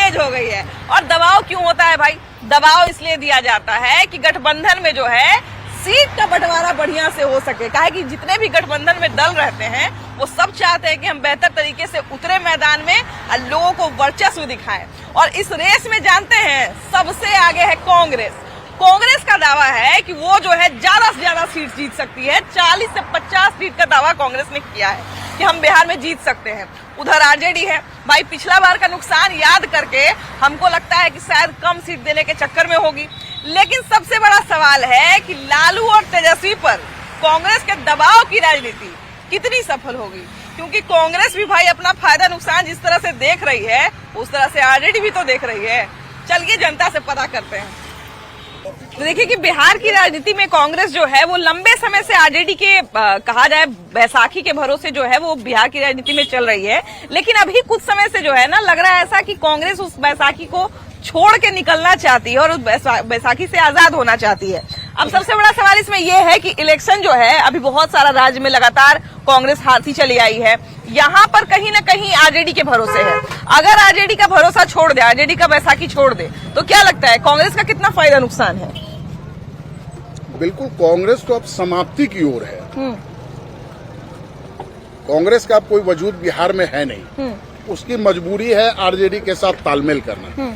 तेज हो गई है। और दबाव क्यों होता है भाई? दबाव इसलिए दिया जाता है कि गठबंधन में जो है सीट का बंटवारा बढ़िया से हो सके। काहे कि जितने भी गठबंधन में दल रहते हैं वो सब चाहते हैं कि हम बेहतर तरीके से उतरे मैदान में और लोगों को वर्चस्व दिखाएं। और इस रेस में जानते हैं सबसे आगे है कांग्रेस। कांग्रेस का दावा है कि वो जो है ज्यादा से ज्यादा सीट जीत सकती है। 40 से 50 सीट का दावा कांग्रेस ने किया है कि हम बिहार में जीत सकते हैं। उधर आरजेडी है भाई, पिछला बार का नुकसान याद करके हमको लगता है कि शायद कम सीट देने के चक्कर में होगी। लेकिन सबसे बड़ा सवाल है कि लालू और तेजस्वी पर कांग्रेस के दबाव की राजनीति कितनी सफल होगी, क्योंकि कांग्रेस भी भाई अपना फायदा नुकसान जिस तरह से देख रही है उस तरह से आरजेडी भी तो देख रही है। चलिए जनता से पता करते हैं। तो देखिए कि बिहार की राजनीति में कांग्रेस जो है वो लंबे समय से आरजेडी के कहा जाए बैसाखी के भरोसे जो है वो बिहार की राजनीति में चल रही है। लेकिन अभी कुछ समय से जो है ना लग रहा है ऐसा कि कांग्रेस उस बैसाखी को छोड़ के निकलना चाहती है और उस बैसाखी से आजाद होना चाहती है। अब सबसे बड़ा सवाल इसमें यह है कि इलेक्शन जो है अभी बहुत सारा राज्य में लगातार कांग्रेस हारती चली आई है। यहाँ पर कहीं न कहीं आरजेडी के भरोसे है। अगर आरजेडी का भरोसा छोड़ दे, आरजेडी का बैसाखी छोड़ दे, तो क्या लगता है कांग्रेस का कितना फायदा नुकसान है? बिल्कुल, कांग्रेस तो अब समाप्ति की ओर है। कांग्रेस का अब कोई वजूद बिहार में है नहीं। उसकी मजबूरी है आरजेडी के साथ तालमेल करना,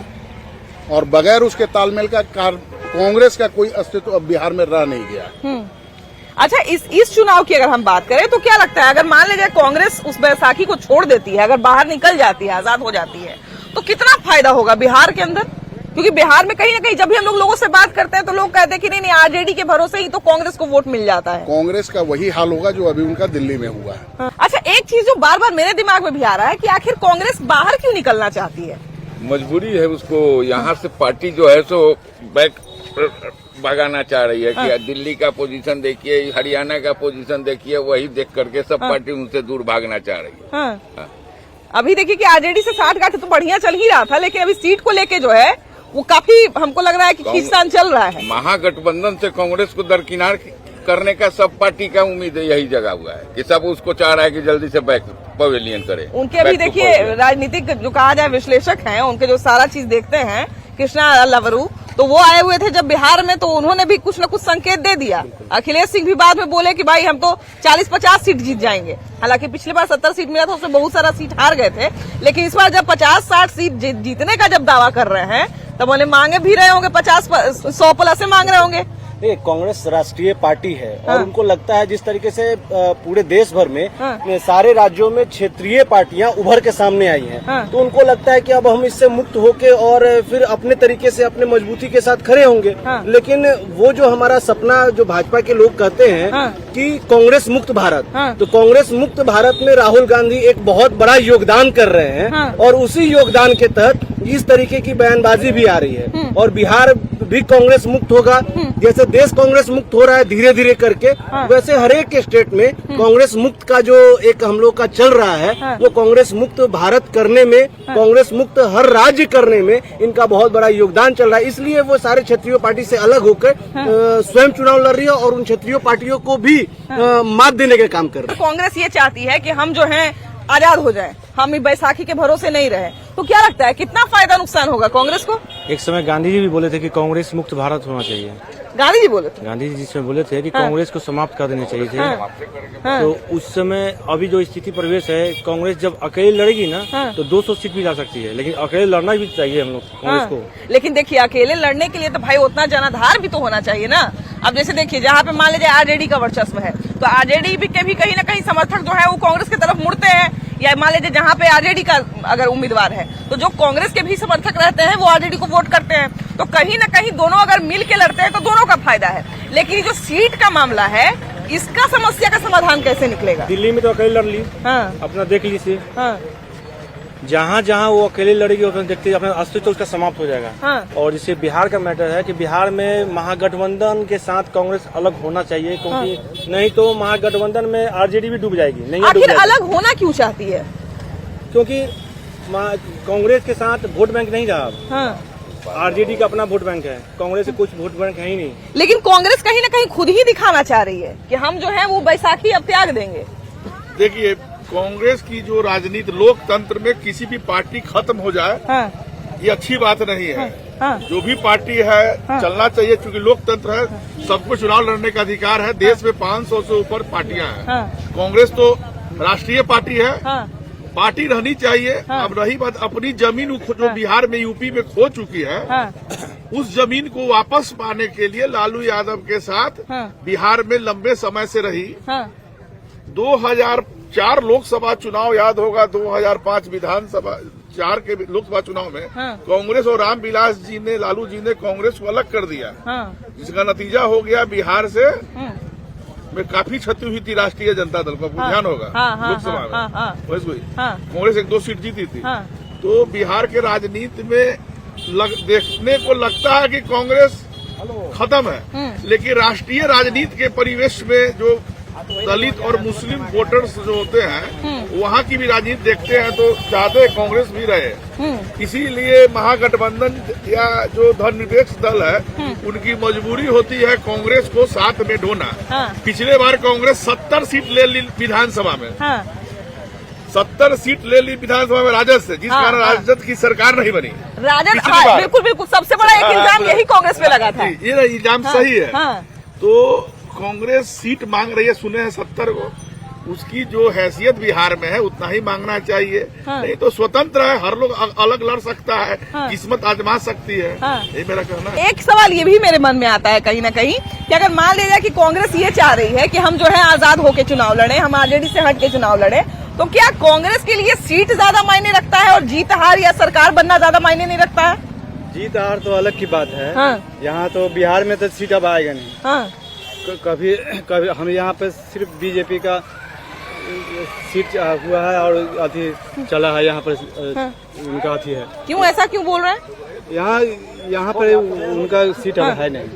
और बगैर उसके तालमेल का कांग्रेस का कोई अस्तित्व अब बिहार में रह नहीं गया। अच्छा, इस चुनाव की अगर हम बात करें तो क्या लगता है अगर मान लीजिए कांग्रेस उस बैसाखी को छोड़ देती है, अगर बाहर निकल जाती है, आजाद हो जाती है, तो कितना फायदा होगा बिहार के अंदर? क्योंकि बिहार में कहीं ना कहीं जब भी हम लोगों से बात करते हैं तो लोग कहते हैं कि नहीं आरजेडी के भरोसे ही तो कांग्रेस को वोट मिल जाता है। कांग्रेस का वही हाल होगा जो अभी उनका दिल्ली में हुआ है। अच्छा, एक चीज जो बार बार मेरे दिमाग में भी आ रहा है कि आखिर कांग्रेस बाहर क्यों निकलना चाहती है? मजबूरी है उसको। यहाँ से पार्टी जो है सो बैक भगाना चाह रही है कि दिल्ली का पोजीशन देखिए, हरियाणा का पोजीशन देखिए, वही देख करके सब पार्टी उनसे दूर भागना चाह रही है। अभी देखिए कि आरजेडी से साठगांठ तो बढ़िया चल ही रहा था, लेकिन अभी सीट को लेके जो है वो काफी हमको लग रहा है कि खींचतान चल रहा है। महागठबंधन से कांग्रेस को दरकिनार करने का सब पार्टी का उम्मीद है, यही जगह हुआ है कि सब उसको चाह रहा है कि जल्दी से बैक पवेलियन करे। उनके अभी देखिए राजनीतिक जो कहा जाए विश्लेषक हैं, उनके जो सारा चीज देखते हैं, कृष्णा लवरू, तो वो आए हुए थे जब बिहार में, तो उन्होंने भी कुछ न कुछ संकेत दे दिया। अखिलेश सिंह भी बाद में बोले कि भाई हम तो 40-50 सीट जीत जाएंगे। हालांकि पिछली बार 70 सीट मिला था, उसमें बहुत सारा सीट हार गए थे, लेकिन इस बार जब 50-60 सीट जीतने का जब दावा कर रहे हैं तब उन्हें मांगे भी रहे होंगे, 50-100 प्लस मांग रहे होंगे। कांग्रेस राष्ट्रीय पार्टी है और उनको लगता है जिस तरीके से पूरे देश भर में सारे राज्यों में क्षेत्रीय पार्टियां उभर के सामने आई हैं, तो उनको लगता है कि अब हम इससे मुक्त होके और फिर अपने तरीके से अपने मजबूती के साथ खड़े होंगे। लेकिन वो जो हमारा सपना जो भाजपा के लोग कहते हैं कि कांग्रेस मुक्त भारत, तो कांग्रेस मुक्त भारत में राहुल गांधी एक बहुत बड़ा योगदान कर रहे हैं और उसी योगदान के तहत इस तरीके की बयानबाजी भी आ रही है। और बिहार भी कांग्रेस मुक्त होगा, जैसे देश कांग्रेस मुक्त हो रहा है धीरे धीरे करके, वैसे हर एक स्टेट में कांग्रेस मुक्त का जो एक हम लोग का चल रहा है, वो कांग्रेस मुक्त भारत करने में, कांग्रेस मुक्त हर राज्य करने में इनका बहुत बड़ा योगदान चल रहा है। इसलिए वो सारे क्षेत्रीय पार्टी से अलग होकर स्वयं चुनाव लड़ रही है और उन क्षेत्रीय पार्टियों को भी मात देने के काम कर रही है। कांग्रेस ये चाहती है कि हम जो है आजाद हो जाएं, हम बैसाखी के भरोसे नहीं रहे। तो क्या लगता है कितना फायदा नुकसान होगा कांग्रेस को? एक समय गांधी जी भी बोले थे कि कांग्रेस मुक्त भारत होना चाहिए। गांधी जी बोले थे? गांधी जी जिसमें बोले थे कि कांग्रेस को समाप्त कर देने चाहिए थे। तो उस समय अभी जो स्थिति परिवेश है, कांग्रेस जब अकेले लड़ेगी ना तो 200 सीट भी ला सकती है, लेकिन अकेले लड़ना भी चाहिए हम लोग कांग्रेस को। लेकिन देखिए अकेले लड़ने के लिए तो भाई उतना जनाधार भी तो होना चाहिए ना। अब जैसे देखिए जहाँ पे मान लीजिए आरजेडी का वर्चस्व है, तो आरजेडी भी कहीं ना कहीं समर्थक जो है वो कांग्रेस की तरफ मुड़ते हैं, या मान लीजिए जहाँ पे आरजेडी का अगर उम्मीदवार है तो जो कांग्रेस के भी समर्थक रहते हैं वो आरजेडी को वोट करते हैं। तो कहीं ना कहीं दोनों अगर मिल के लड़ते हैं तो दोनों का फायदा है। लेकिन जो सीट का मामला है, इसका समस्या का समाधान कैसे निकलेगा? दिल्ली में तो अकेले लड़ ली, अपना देख लीजिए, जहाँ जहाँ वो अकेले लड़ेगी उसमें देखते अपना अस्तित्व उसका समाप्त हो जाएगा। और जैसे बिहार का मैटर है कि बिहार में महागठबंधन के साथ कांग्रेस अलग होना चाहिए, क्योंकि नहीं तो महागठबंधन में आरजेडी भी डूब जाएगी। नहीं आखिर अलग होना क्यों चाहती है? क्योंकि कांग्रेस के साथ वोट बैंक नहीं रहा। आरजेडी का अपना वोट बैंक है, कांग्रेस से कुछ वोट बैंक है ही नहीं। लेकिन कांग्रेस कहीं ना कहीं खुद ही दिखाना चाह रही है कि हम जो है वो बैसाखी अब त्याग देंगे। देखिए, कांग्रेस की जो राजनीति, लोकतंत्र में किसी भी पार्टी खत्म हो जाए ये अच्छी बात नहीं है। हाँ। जो भी पार्टी है चलना चाहिए, क्योंकि लोकतंत्र है, सबको चुनाव लड़ने का अधिकार है। देश में 500 से ऊपर पार्टियां हैं। कांग्रेस तो राष्ट्रीय पार्टी है, पार्टी रहनी चाहिए। अब रही बात अपनी जमीन जो बिहार में, यूपी में खो चुकी है, उस जमीन को वापस पाने के लिए लालू यादव के साथ बिहार में लंबे समय से रही। 2004 लोकसभा चुनाव याद होगा, 2005 विधानसभा 4 के लोकसभा चुनाव में कांग्रेस और रामविलास जी ने, लालू जी ने कांग्रेस को अलग कर दिया, जिसका नतीजा हो गया बिहार से में काफी क्षति हुई थी राष्ट्रीय जनता दल को। आपको ध्यान होगा लोकसभा में वैसे हुई, कांग्रेस 1-2 सीट जीती थी। तो बिहार के राजनीति में देखने को लगता है कि कांग्रेस खत्म है, लेकिन राष्ट्रीय राजनीति के परिवेश में जो दलित और मुस्लिम वोटर्स जो होते हैं, वहाँ की भी राजनीति देखते हैं तो चाहते हैं कांग्रेस भी रहे। इसीलिए महागठबंधन या जो धर्मनिरपेक्ष दल है, उनकी मजबूरी होती है कांग्रेस को साथ में ढोना। पिछले बार कांग्रेस 70 सीट ले ली विधानसभा में, 70 सीट ले ली विधानसभा में राजद से, जिस कारण राजद की सरकार नहीं बनी। राजद बिल्कुल बिल्कुल सबसे बड़ा एक इल्जाम यही कांग्रेस पे लगा था। ये इल्जाम सही है। तो कांग्रेस सीट मांग रही है, सुने हैं 70 को, उसकी जो हैसियत बिहार में है उतना ही मांगना चाहिए। नहीं तो स्वतंत्र है, हर लोग अलग लड़ सकता है, किस्मत आजमा सकती है। ये मेरा कहना है। एक सवाल ये भी मेरे मन में आता है कहीं ना कहीं कि अगर मान लीजिए कि कांग्रेस ये चाह रही है कि हम जो है आजाद होके चुनाव लड़े, हम आरजेडी से हट के चुनाव लड़े, तो क्या कांग्रेस के लिए सीट ज्यादा मायने रखता है और जीत हार या सरकार बनना ज्यादा मायने नहीं रखता है? जीत हार तो अलग की बात है। यहाँ तो बिहार में तो सीट अब आएगा नहीं। कभी हम यहाँ पे सिर्फ बीजेपी का सीट हुआ है और अथी चला है, यहाँ पर उनका अथी है। क्यों ऐसा क्यों बोल रहे हैं? यहाँ पर उनका सीट अब है नहीं।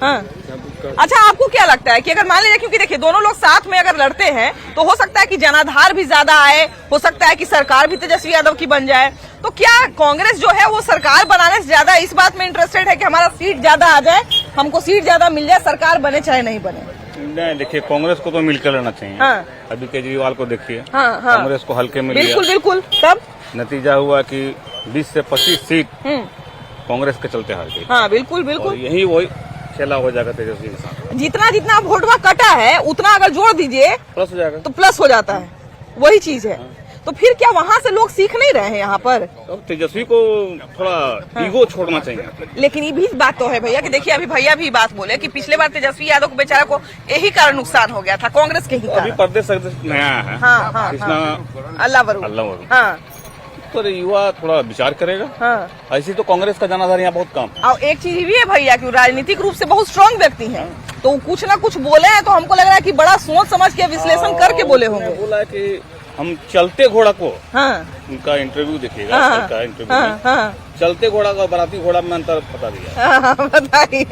अच्छा, आपको क्या लगता है कि अगर मान लीजिए, क्योंकि देखिए दोनों लोग साथ में अगर लड़ते हैं तो हो सकता है कि जनाधार भी ज्यादा आए, हो सकता है कि सरकार भी तेजस्वी यादव की बन जाए, तो क्या कांग्रेस जो है वो सरकार बनाने से ज्यादा इस बात में इंटरेस्टेड है कि हमारा सीट ज्यादा आ जाए, हमको सीट ज्यादा मिल जाए, सरकार बने चाहे नहीं बने? नहीं, देखिए कांग्रेस को तो मिलकर लड़ना चाहिए। अभी केजरीवाल को देखिए, कांग्रेस को हल्के में लिया। बिल्कुल। तब नतीजा हुआ कि 20 से 25 सीट कांग्रेस के चलते हार गई। बिल्कुल। यही वही खेला हो जाएगा तेजस्वी के साथ। जितना वोटवा कटा है उतना अगर जोड़ दीजिए प्लस हो जाएगा, तो प्लस हो जाता है, वही चीज है। तो फिर क्या वहाँ से लोग सीख नहीं रहे हैं यहाँ पर? अब तेजस्वी को थोड़ा ईगो छोड़ना चाहिए। लेकिन ये भी बात तो है भैया कि देखिए अभी भैया भी बात बोले कि पिछले बार तेजस्वी यादव को बेचारा को यही कारण नुकसान हो गया था, कांग्रेस के ही कारण। अभी प्रदेश नया है, अल्लाह तो युवा थोड़ा विचार करेगा। ऐसी तो कांग्रेस का जनाधार यहाँ बहुत कम। और एक चीज भी है भैया कि राजनीतिक रूप से बहुत स्ट्रांग व्यक्ति हैं, तो कुछ ना कुछ बोले हैं तो हमको लग रहा है कि बड़ा सोच समझ के विश्लेषण करके बोले होंगे। बोला है कि हम चलते घोड़ा को, उनका इंटरव्यू देखिएगा, इंटरव्यू में चलते घोड़ा का बराती घोड़ा में अंतर बता दिया। बताइए।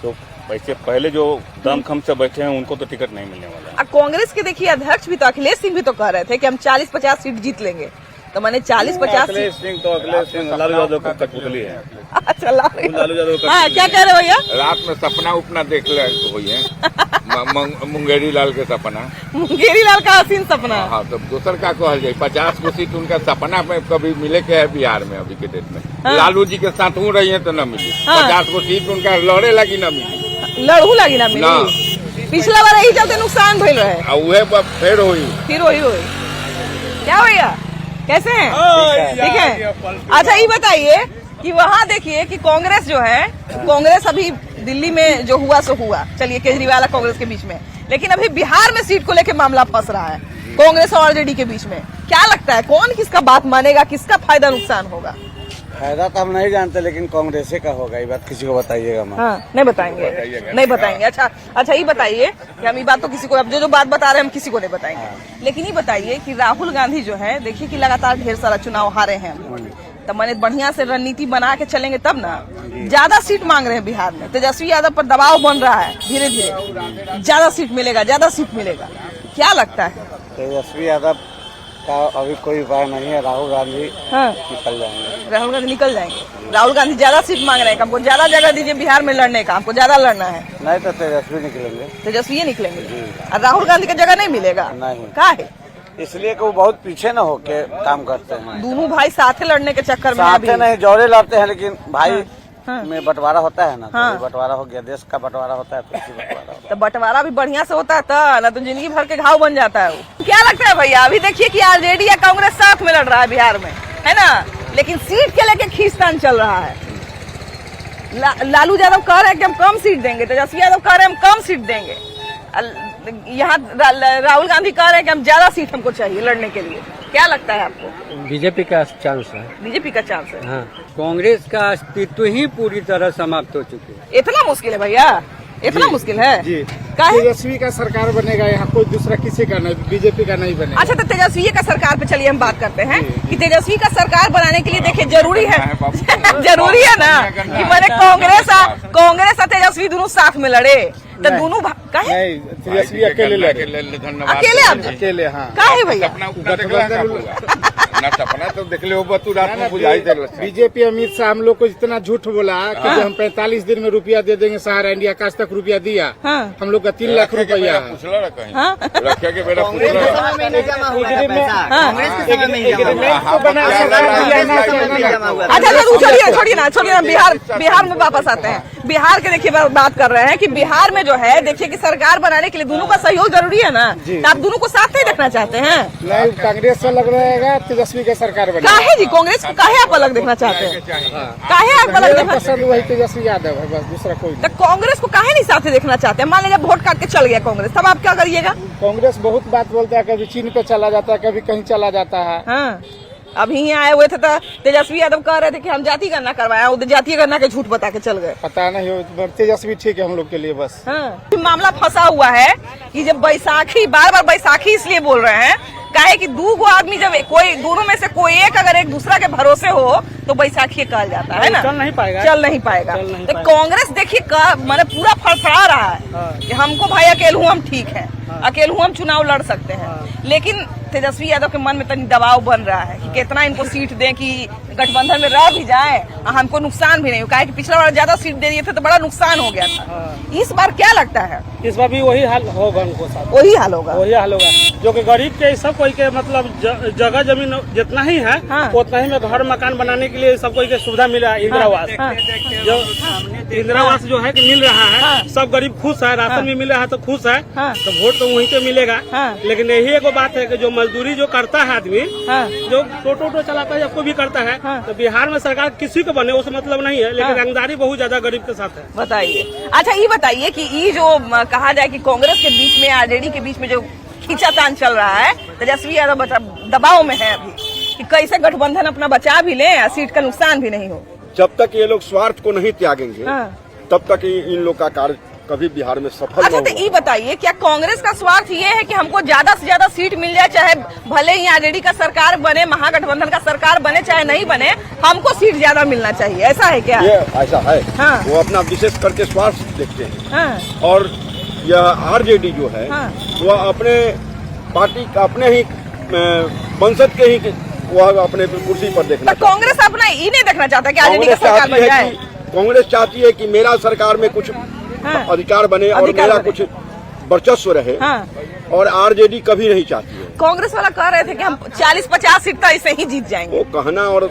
तो वैसे पहले जो दमखम से बैठे हैं उनको तो टिकट नहीं मिलने वाला। कांग्रेस के देखिए अध्यक्ष भी तो अखिलेश सिंह भी तो कह रहे थे कि हम 40-50 सीट जीत लेंगे, तो मैंने 40-50 अखिलेश सिंह लालू यादव का कठपुतली है। अच्छा, लालू यादव क्या कह रहे भैया? रात में सपना उपना देख ले हुई है मुंगेरी लाल के सपना, मुंगेरी लाल का हसीन सपना। हाँ, तो दूसर का कहल जाए 50 को सीट उनका सपना में कभी मिले के है बिहार में अभी के डेट में। लालू जी के साथ हूँ रही है तो न मिली। 50 को सीट उनका लड़े लगी न मिली, लड़ू लगी ना मिली। पिछला बार यही चलते नुकसान भइल रहे, फिर हुई। क्या भैया कैसे हैं? ठीक है। अच्छा ये बताइए कि वहाँ देखिए कि कांग्रेस जो है, कांग्रेस अभी दिल्ली में जो हुआ सो हुआ, चलिए केजरीवाल और कांग्रेस के बीच में, लेकिन अभी बिहार में सीट को लेकर मामला फंस रहा है कांग्रेस और आरजेडी के बीच में। क्या लगता है कौन किसका बात मानेगा, किसका फायदा नुकसान होगा? फायदा तो हम नहीं जानते, लेकिन कांग्रेस का होगा। ये बात किसी को बताइएगा? नहीं बताएंगे। अच्छा ये बताइए कि हम ये बात तो किसी को, अब जो बात बता रहे हैं हम किसी को नहीं बताएंगे, लेकिन ये बताइए कि राहुल गांधी जो है, देखिए कि लगातार ढेर सारा चुनाव हारे हैं, तो मैंने बढ़िया से रणनीति बना के चलेंगे तब ना। ज्यादा सीट मांग रहे हैं बिहार में, तेजस्वी यादव पर दबाव बन रहा है, धीरे धीरे ज्यादा सीट मिलेगा। क्या लगता है? तेजस्वी यादव का अभी कोई उपाय नहीं है, राहुल गांधी निकल जाएंगे। राहुल गांधी ज्यादा सीट मांग रहे हैं, हमको ज्यादा जगह दीजिए बिहार में लड़ने का, हमको ज्यादा लड़ना है। नहीं तो तेजस्वी निकलेंगे और राहुल गांधी का जगह नहीं मिलेगा। नहीं, क्या है? इसलिए कि वो बहुत पीछे न होके काम करते हैं। दोनों भाई साथे लड़ने के चक्कर में साथे नहीं जोड़े लड़ते हैं, लेकिन भाई हाँ। में बंटवारा होता है ना, तो हाँ। ये बंटवारा हो गया, देश का बंटवारा होता है, तो इसी बंटवारा होता तो बंटवारा भी बढ़िया से होता है ना, तो जिंदगी भर के घाव बन जाता है वो। क्या लगता है भैया, अभी देखिए कि आरजेडी या कांग्रेस साथ में लड़ रहा है बिहार में, है ना, लेकिन सीट के लेके खींचतान चल रहा है। लालू यादव कह रहे हैं कि हम कम सीट देंगे, तेजस्वी यादव कह रहे हैं हम कम सीट देंगे, यहाँ राहुल गांधी कह रहे हैं कि हम ज्यादा सीट हमको चाहिए लड़ने के लिए। क्या लगता है आपको? बीजेपी का चांस है। बीजेपी का चांस है? हाँ, कांग्रेस का अस्तित्व ही पूरी तरह समाप्त हो चुकी है। इतना मुश्किल है भैया, इतना मुश्किल है जी। काहे? तेजस्वी का सरकार बनेगा, यहाँ कोई दूसरा किसी का नहीं, बीजेपी का नहीं बनेगा। अच्छा, तो तेजस्वी का सरकार पे चलिए हम बात करते हैं कि तेजस्वी का सरकार बनाने के लिए देखिए जरूरी है जरूरी है ना कि मैंने कांग्रेस और तेजस्वी दोनों साथ में लड़े, तो दोनों काहे? नहीं, तेजस्वी अकेले लड़े, अकेले आप अकेले। हाँ, काहे भैया? सपना तो देख ले तू रात में बुझाई दे। बीजेपी अमित शाह हम लोग को इतना झूठ बोला कि जो हम 45 दिन में रुपया दे देंगे सहारा इंडिया का, आज तक रुपया दिया। हाँ। हम लोग का 3 लाख रुपया है। हाँ? रखे के बेटा अच्छा, छोड़िए ना बिहार में वापस आते हैं। बिहार के देखिए बात कर रहे हैं कि बिहार में जो है देखिए कि सरकार बनाने के लिए दोनों का सहयोग जरूरी है ना, तो आप दोनों को साथ नहीं रखना चाहते हैं? नहीं, कांग्रेस से लग रहेगा, तेजस्वी का सरकार बनेगा। काहे जी, कांग्रेस को काहे आप अलग देखना चाहते हैं? काहे आप अलग देखना पसंद वही तेजस्वी यादव है, बस दूसरा कोई नहीं। तो कांग्रेस को काहे नहीं साथ देखना चाहते? मान लीजिए वोट काट के चल गया कांग्रेस, तब आप क्या करिएगा? कांग्रेस बहुत बात बोलता है, कभी चीन पे चला जाता है, कभी कहीं चला जाता है। हाँ, अभी यहाँ आए हुए थे तो तेजस्वी यादव कह रहे थे कि हम जाति गणना करवाए, उधर जातीय गणना के झूठ बता के चल गए। पता नहीं हो, तेजस्वी ठीक है हम लोग के लिए बस। हाँ। मामला फंसा हुआ है कि जब बैसाखी, बार बार बैसाखी इसलिए बोल रहे हैं काहे कि दो आदमी जब कोई दोनों में से कोई एक अगर एक दूसरा के भरोसे हो तो बैसाखी कहल जाता है ना, चल नहीं पाएगा। तो कांग्रेस देखिए मैंने पूरा फड़फड़ा रहा है कि हमको भाई अकेले हम ठीक है, अकेले हम चुनाव लड़ सकते हैं, लेकिन तेजस्वी यादव के मन में तनी दबाव बन रहा है कि कितना इनको सीट दें कि गठबंधन में रह भी जाए और हमको नुकसान भी नहीं हो, काहे कि पिछला बार ज्यादा सीट दे दिए थे तो बड़ा नुकसान हो गया था। इस बार क्या लगता है? इस बार भी वही हाल होगा, उनको साथ वही हाल होगा, जो कि गरीब के सब कोई के मतलब जगह जमीन जितना ही है उतना ही में घर मकान बनाने के लिए सब कोई के सुविधा मिला। इंदिरावास जो इंदिरावास जो है कि मिल रहा है, सब गरीब खुश है, राशन भी मिल रहा है तो खुश है, तो वोट तो वहीं पे मिलेगा। लेकिन यही एक बात है कि जो मजदूरी जो करता है आदमी, जो टोटो चलाता है या कोई भी करता है, तो बिहार में सरकार किसी को बने उससे मतलब नहीं है, लेकिन रंगदारी बहुत ज्यादा गरीब के साथ है। बताइए। अच्छा, ये बताइए कि ये जो कहा जाए कि कांग्रेस के बीच में आरजेडी के बीच में जो खींचातान चल रहा है, तेजस्वी यादव दबाव में है अभी कि कैसे गठबंधन अपना बचा भी ले, सीट का नुकसान भी नहीं हो। जब तक ये लोग स्वार्थ को नहीं त्यागेंगे तब तक इन लोग का कार्य कभी बिहार में सफल अच्छा, तो ये बताइए क्या कांग्रेस का स्वार्थ ये है कि हमको ज्यादा से ज्यादा सीट मिल जाए, चाहे भले ही आरजेडी का सरकार बने, महागठबंधन का सरकार बने, चाहे नहीं बने, हमको सीट ज्यादा मिलना चाहिए, ऐसा है क्या? ये ऐसा है। हाँ। वो अपना विशेष करके स्वार्थ देखते हैं। हाँ। और यह आरजेडी जो है वो अपने पार्टी अपने ही वंशज के ही वह अपने कुर्सी पर देखना। तो कांग्रेस अपना ये नहीं देखना चाहता कि आरजेडी का सरकार बन जाए? कांग्रेस चाहती है कि मेरा सरकार में कुछ अधिकार बने और मेरा कुछ वर्चस्व रहे, और आरजेडी कभी नहीं चाहती है। कांग्रेस वाला कह रहे थे कि हम 40-50 सीट तो ऐसे ही जीत जाएंगे। वो कहना और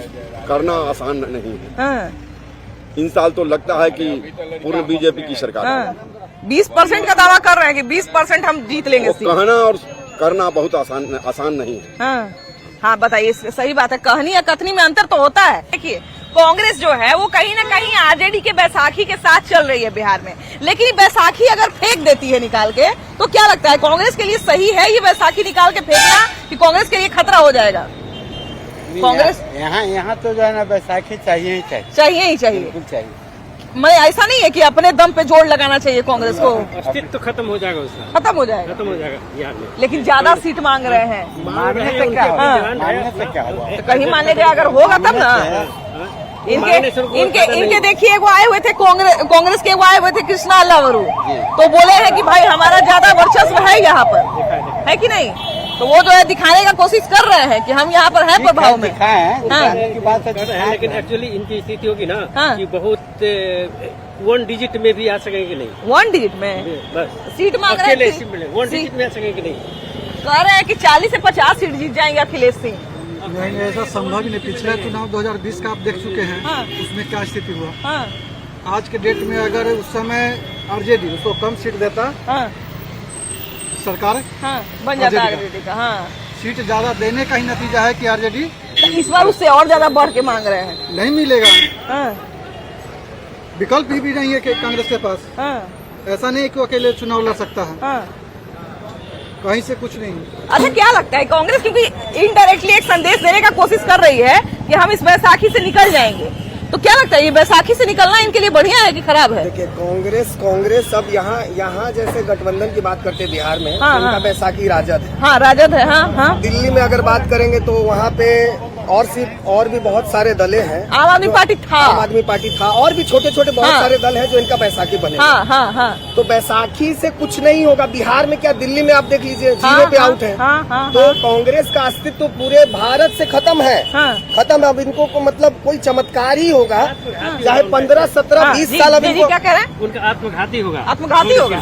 करना आसान नहीं है। इन साल तो लगता है कि पूर्ण बीजेपी की सरकार 20% का दावा कर रहे हैं कि 20% हम जीत लेंगे। कहना और करना बहुत आसान नहीं है। हाँ, बताइए, सही बात है, कहनी या कथनी में अंतर तो होता है। देखिए, कांग्रेस जो है वो कहीं ना कहीं आरजेडी के बैसाखी के साथ चल रही है बिहार में, लेकिन बैसाखी अगर फेंक देती है निकाल के, तो क्या लगता है कांग्रेस के लिए सही है ये बैसाखी निकाल के फेंकना कि कांग्रेस के लिए खतरा हो जाएगा? कांग्रेस यहाँ तो जो है ना बैसाखी चाहिए ही चाहिए। बिल्कुल चाहिए। मैं ऐसा नहीं है कि अपने दम पे जोड़ लगाना चाहिए कांग्रेस को, अस्तित्व तो खत्म हो जाएगा, उसका खत्म हो जाएगा बिहार में। लेकिन ज्यादा सीट मांग रहे हैं, मानने से क्या हुआ? तो कहीं मानेगा अगर होगा तब ना। इनके देखिए एगो आए हुए थे कांग्रेस के, एगो आए हुए थे कृष्णा लावरू, तो बोले हैं कि भाई हमारा ज्यादा वर्चस्व है यहाँ पर, है कि नहीं? तो वो जो है दिखाने का कोशिश कर रहे हैं कि हम यहाँ पर हैं प्रभाव में। लेकिन एक्चुअली इनकी स्थिति होगी ना कि बहुत 1 डिजिट में भी आ सकेंगे कि नहीं, 1 डिजिट में बस सीट मांग रहे हैं, 1 डिजिट में आ सकेंगे कि नहीं। कह रहे हैं कि 40 से 50 सीट जीत जाएंगे अखिलेश सिंह। नहीं, ऐसा संभव ही नहीं। पिछले चुनाव 2020 का आप देख चुके हैं। हाँ। उसमें क्या स्थिति हुआ। हाँ। आज के डेट में अगर उस समय आरजेडी उसको कम सीट देता, हाँ। सरकार बन जाता है आरजेडी का। हाँ। सीट ज्यादा देने का ही नतीजा है कि आरजेडी तो इस बार उससे और ज्यादा बढ़ के मांग रहे हैं। नहीं मिलेगा। हाँ। विकल्प भी नहीं है कि कांग्रेस के पास। हाँ। ऐसा नहीं है कि वो अकेले चुनाव लड़ सकता है। हाँ। कहीं से कुछ नहीं। अच्छा, क्या लगता है कांग्रेस क्योंकि इनडायरेक्टली एक संदेश देने का कोशिश कर रही है कि हम इस बैसाखी से निकल जाएंगे, तो क्या लगता है ये बैसाखी से निकलना इनके लिए बढ़िया है कि खराब है? देखिए, कांग्रेस अब यहाँ जैसे गठबंधन की बात करते हैं बिहार में, हाँ, उनका हाँ। बैसाखी राजद है। हाँ, राजद है। हाँ, हाँ। दिल्ली में अगर बात करेंगे तो वहाँ पे और भी बहुत सारे दलें हैं। आम आदमी पार्टी था। आम आदमी पार्टी था और भी छोटे छोटे बहुत सारे दल हैं जो इनका बैसाखी बने। हाँ, हाँ, हाँ। तो बैसाखी से कुछ नहीं होगा। बिहार में क्या, दिल्ली में आप देख लीजिए, जीरो पे आउट है। तो कांग्रेस का अस्तित्व पूरे भारत से खत्म है। खत्म है। अब इनको मतलब कोई चमत्कार ही होगा, चाहे 15, 17, 20 साल। अब क्या कह रहे हैं? उनका आत्मघाती होगा। आत्मघाती होगा।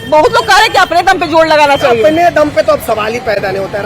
बहुत लोग कह रहे हैं कि अपने दम पे जोर लगाना चाहिए। अपने दम पे तो अब सवाल ही पैदा नहीं होता है।